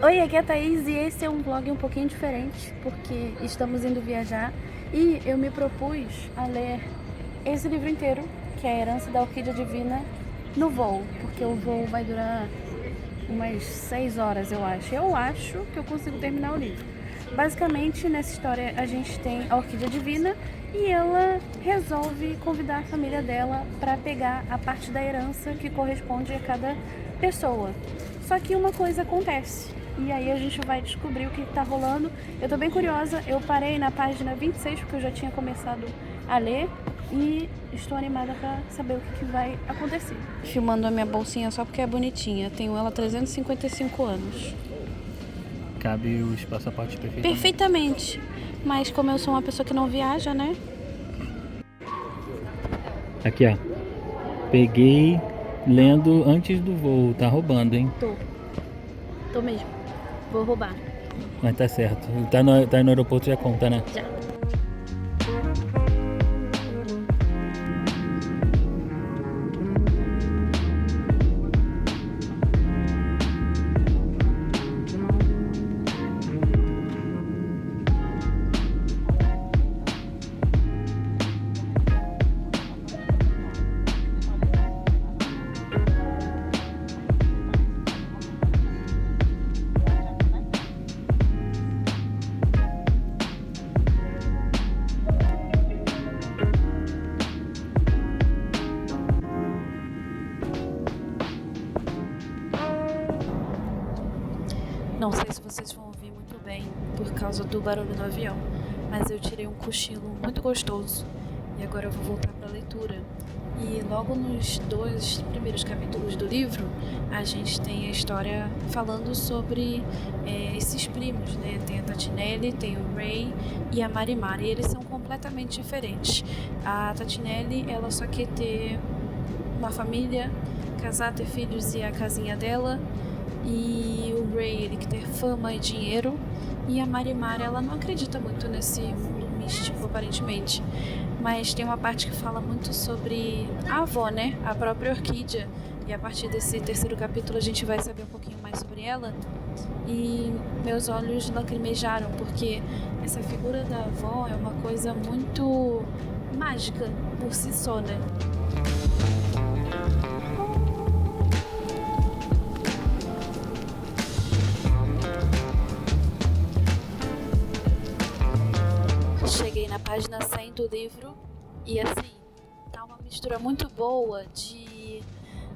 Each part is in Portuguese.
Oi, aqui é a Thaís e esse é um vlog um pouquinho diferente, porque estamos indo viajar e eu me propus a ler esse livro inteiro, que é A Herança da Orquídea Divina, no voo, porque o voo vai durar umas 6 horas, eu acho. Eu acho que eu consigo terminar o livro. Basicamente, nessa história, a gente tem a Orquídea Divina e ela resolve convidar a família dela para pegar a parte da herança que corresponde a cada pessoa. Só que uma coisa acontece, e aí a gente vai descobrir o que tá rolando. Eu tô bem curiosa, eu parei na página 26 porque eu já tinha começado a ler e estou animada pra saber o que vai acontecer. Filmando a minha bolsinha só porque é bonitinha, tenho ela há 355 anos. Cabe os passaportes perfeitamente. Perfeitamente, mas como eu sou uma pessoa que não viaja, né? Aqui, ó. Peguei lendo antes do voo. Tá roubando, hein? Tô mesmo. Vou roubar. Mas tá certo. Tá no aeroporto, já conta, né? Já. Não sei se vocês vão ouvir muito bem por causa do barulho do avião, mas eu tirei um cochilo muito gostoso e agora eu vou voltar para a leitura. E logo nos 2 primeiros capítulos do livro, a gente tem a história falando sobre esses primos, né? Tem a Tatinelli, tem o Ray e a Marimar, e eles são completamente diferentes. A Tatinelli, ela só quer ter uma família, casar, ter filhos e a casinha dela. E o Ray, ele quer ter fama e dinheiro. E a Marimar, ela não acredita muito nesse mundo místico, aparentemente. Mas tem uma parte que fala muito sobre a avó, né? A própria Orquídea. E a partir desse 3º capítulo a gente vai saber um pouquinho mais sobre ela. E meus olhos lacrimejaram, porque essa figura da avó é uma coisa muito mágica por si só, né? Cheguei na página 100 do livro e assim, tá uma mistura muito boa de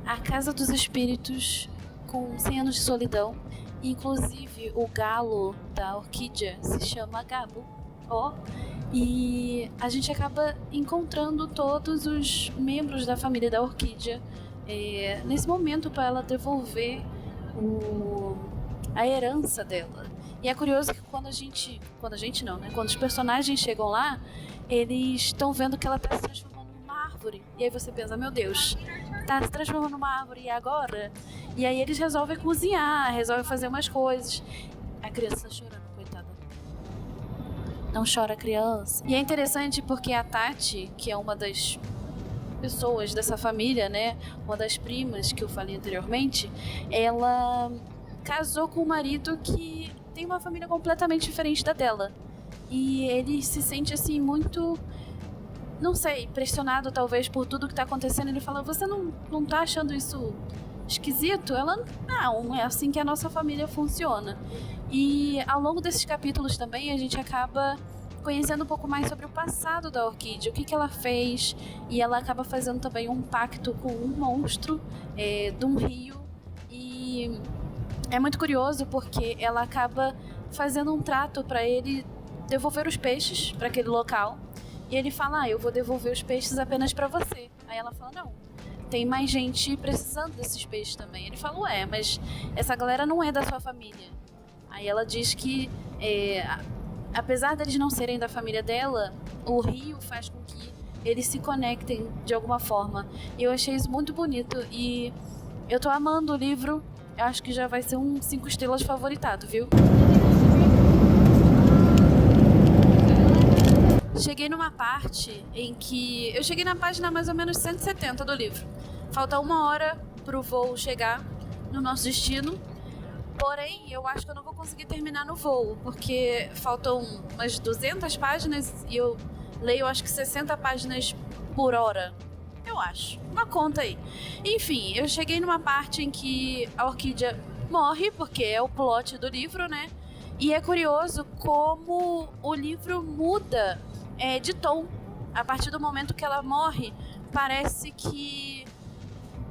A Casa dos Espíritos com 100 anos de solidão. Inclusive o galo da Orquídea se chama Gabo, e a gente acaba encontrando todos os membros da família da Orquídea nesse momento para ela devolver a herança dela. E é curioso que quando os personagens chegam lá, eles estão vendo que ela está se transformando numa árvore. E aí você pensa, meu Deus, tá se transformando numa árvore e agora? E aí eles resolvem cozinhar, resolvem fazer umas coisas. A criança chorando, coitada. Não chora, criança. E é interessante porque a Tati, que é uma das pessoas dessa família, né, uma das primas que eu falei anteriormente, ela casou com um marido que tem uma família completamente diferente da dela. E ele se sente assim muito, não sei, pressionado talvez por tudo que tá acontecendo. Ele fala, você não tá achando isso esquisito? Ela, não, é assim que a nossa família funciona. E ao longo desses capítulos também a gente acaba conhecendo um pouco mais sobre o passado da Orquídea, o que ela fez, e ela acaba fazendo também um pacto com um monstro de um rio. E é muito curioso porque ela acaba fazendo um trato para ele devolver os peixes para aquele local. E ele fala, eu vou devolver os peixes apenas para você. Aí ela fala, não, tem mais gente precisando desses peixes também. Ele fala, mas essa galera não é da sua família. Aí ela diz que, apesar deles não serem da família dela, o rio faz com que eles se conectem de alguma forma. E eu achei isso muito bonito e eu tô amando o livro. Eu acho que já vai ser um 5 estrelas favoritado, viu? Cheguei numa parte em que... Eu cheguei na página mais ou menos 170 do livro. Falta 1 hora pro voo chegar no nosso destino. Porém, eu acho que eu não vou conseguir terminar no voo, porque faltam umas 200 páginas e eu leio acho que 60 páginas por hora. Eu acho. Uma conta aí. Enfim, eu cheguei numa parte em que a Orquídea morre, porque é o plot do livro, né? E é curioso como o livro muda de tom. A partir do momento que ela morre, parece que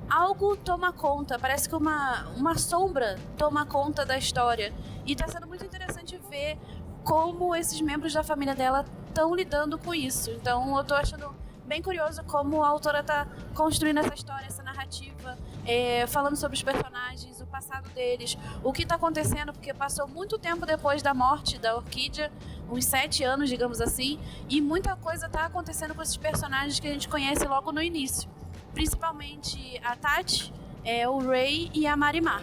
algo toma conta, parece que uma sombra toma conta da história. E tá sendo muito interessante ver como esses membros da família dela estão lidando com isso. Então eu tô achando bem curioso como a autora tá construindo essa história, essa narrativa, falando sobre os personagens, o passado deles, o que tá acontecendo, porque passou muito tempo depois da morte da Orquídea, uns 7 anos, digamos assim, e muita coisa tá acontecendo com esses personagens que a gente conhece logo no início. Principalmente a Tati, o Ray e a Marimar.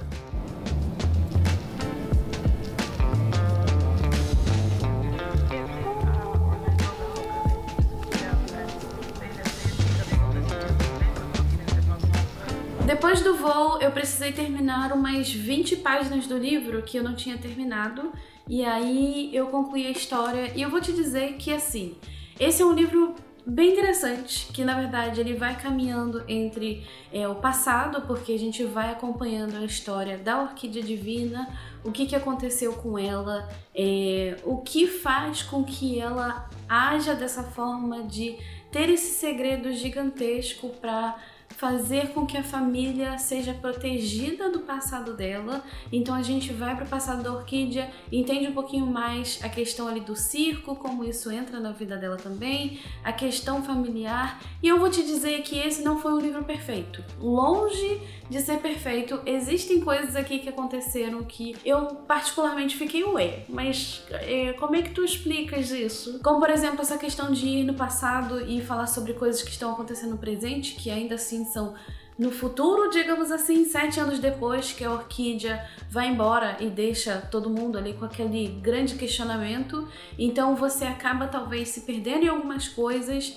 Depois do voo, eu precisei terminar umas 20 páginas do livro que eu não tinha terminado, e aí eu concluí a história, e eu vou te dizer que, assim, esse é um livro bem interessante, que na verdade ele vai caminhando entre o passado, porque a gente vai acompanhando a história da Orquídea Divina, o que aconteceu com ela, o que faz com que ela haja dessa forma de ter esse segredo gigantesco para fazer com que a família seja protegida do passado dela. Então a gente vai para o passado da Orquídea, entende um pouquinho mais a questão ali do circo, como isso entra na vida dela também, a questão familiar. E eu vou te dizer que esse não foi um livro perfeito. Longe de ser perfeito, existem coisas aqui que aconteceram que eu particularmente fiquei ué, mas como é que tu explicas isso? Como, por exemplo, essa questão de ir no passado e falar sobre coisas que estão acontecendo no presente, que ainda assim são no futuro, digamos assim, 7 anos depois que a Orquídea vai embora e deixa todo mundo ali com aquele grande questionamento. Então você acaba talvez se perdendo em algumas coisas.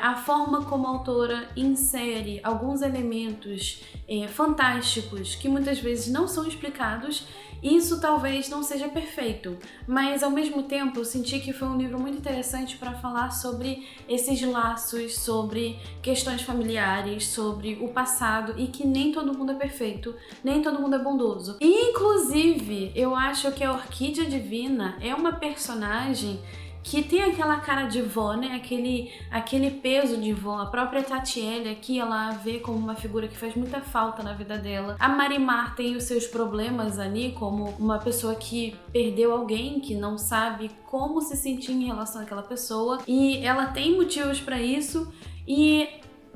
A forma como a autora insere alguns elementos fantásticos que muitas vezes não são explicados, isso talvez não seja perfeito, mas ao mesmo tempo eu senti que foi um livro muito interessante para falar sobre esses laços, sobre questões familiares, sobre o passado, e que nem todo mundo é perfeito, nem todo mundo é bondoso. E, inclusive, eu acho que a Orquídea Divina é uma personagem que tem aquela cara de vó, né? Aquele peso de vó. A própria Tatiele aqui, ela vê como uma figura que faz muita falta na vida dela. A Marimar tem os seus problemas ali, como uma pessoa que perdeu alguém, que não sabe como se sentir em relação àquela pessoa. E ela tem motivos pra isso. E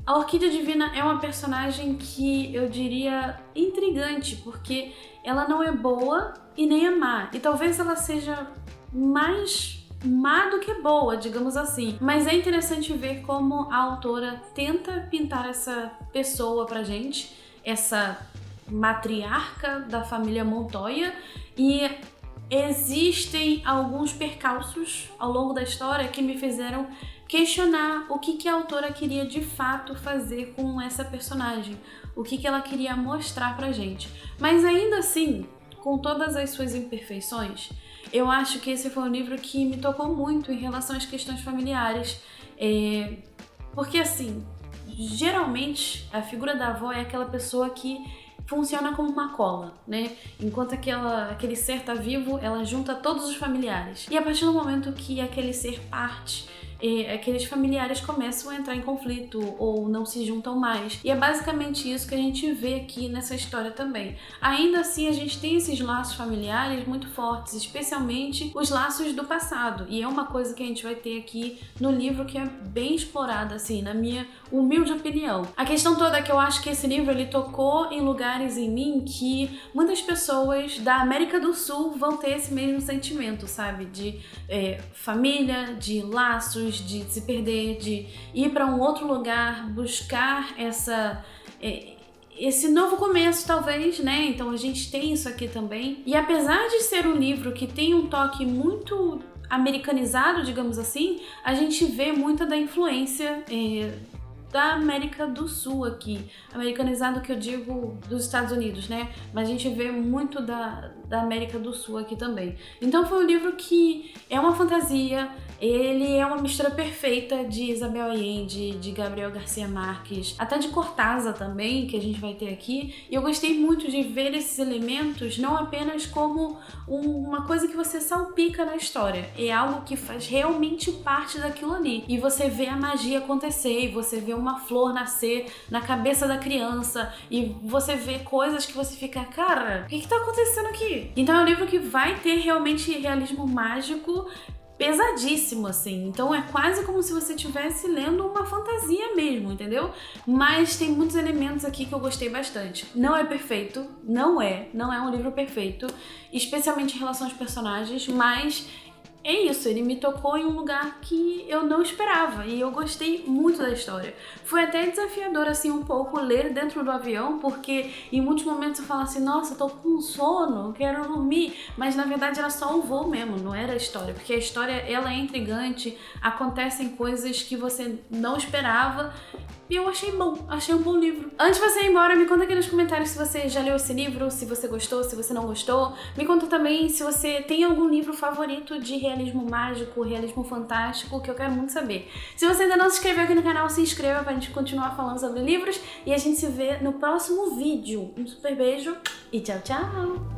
a Orquídea Divina é uma personagem que eu diria intrigante, porque ela não é boa e nem é má. E talvez ela seja mais má do que boa, digamos assim. Mas é interessante ver como a autora tenta pintar essa pessoa pra gente, essa matriarca da família Montoya, e existem alguns percalços ao longo da história que me fizeram questionar o que a autora queria de fato fazer com essa personagem, o que ela queria mostrar pra gente. Mas ainda assim, com todas as suas imperfeições, eu acho que esse foi um livro que me tocou muito em relação às questões familiares, porque assim, geralmente a figura da avó é aquela pessoa que funciona como uma cola, né? Enquanto aquele ser tá vivo, ela junta todos os familiares. E a partir do momento que aquele ser parte, aqueles familiares começam a entrar em conflito ou não se juntam mais. E é basicamente isso que a gente vê aqui nessa história também. Ainda assim, a gente tem esses laços familiares muito fortes, especialmente os laços do passado. E é uma coisa que a gente vai ter aqui no livro que é bem explorada, assim, na minha humilde opinião. A questão toda é que eu acho que esse livro ele tocou em lugares em mim que muitas pessoas da América do Sul vão ter esse mesmo sentimento, sabe? De família, de laços, de se perder, de ir para um outro lugar, buscar esse novo começo, talvez, né? Então a gente tem isso aqui também. E apesar de ser um livro que tem um toque muito americanizado, digamos assim, a gente vê muita da influência da América do Sul aqui. Americanizado que eu digo dos Estados Unidos, né? Mas a gente vê muito da América do Sul aqui também. Então foi um livro que é uma fantasia, ele é uma mistura perfeita de Isabel Allende, de Gabriel Garcia Marques, até de Cortázar também, que a gente vai ter aqui. E eu gostei muito de ver esses elementos não apenas como uma coisa que você salpica na história, é algo que faz realmente parte daquilo ali. E você vê a magia acontecer, e você vê uma flor nascer na cabeça da criança, e você vê coisas que você fica, cara, o que tá acontecendo aqui? Então é um livro que vai ter realmente realismo mágico pesadíssimo, assim. Então é quase como se você estivesse lendo uma fantasia mesmo, entendeu? Mas tem muitos elementos aqui que eu gostei bastante. Não é perfeito, não é um livro perfeito, especialmente em relação aos personagens, mas é isso, ele me tocou em um lugar que eu não esperava e eu gostei muito da história. Foi até desafiador, assim, um pouco ler dentro do avião, porque em muitos momentos eu falo assim, nossa, tô com sono, quero dormir, mas na verdade era só o voo mesmo, não era a história, porque a história, ela é intrigante, acontecem coisas que você não esperava. E eu achei um bom livro. Antes de você ir embora, me conta aqui nos comentários se você já leu esse livro, se você gostou, se você não gostou. Me conta também se você tem algum livro favorito de realismo mágico, realismo fantástico, que eu quero muito saber. Se você ainda não se inscreveu aqui no canal, se inscreva pra gente continuar falando sobre livros. E a gente se vê no próximo vídeo. Um super beijo e tchau, tchau!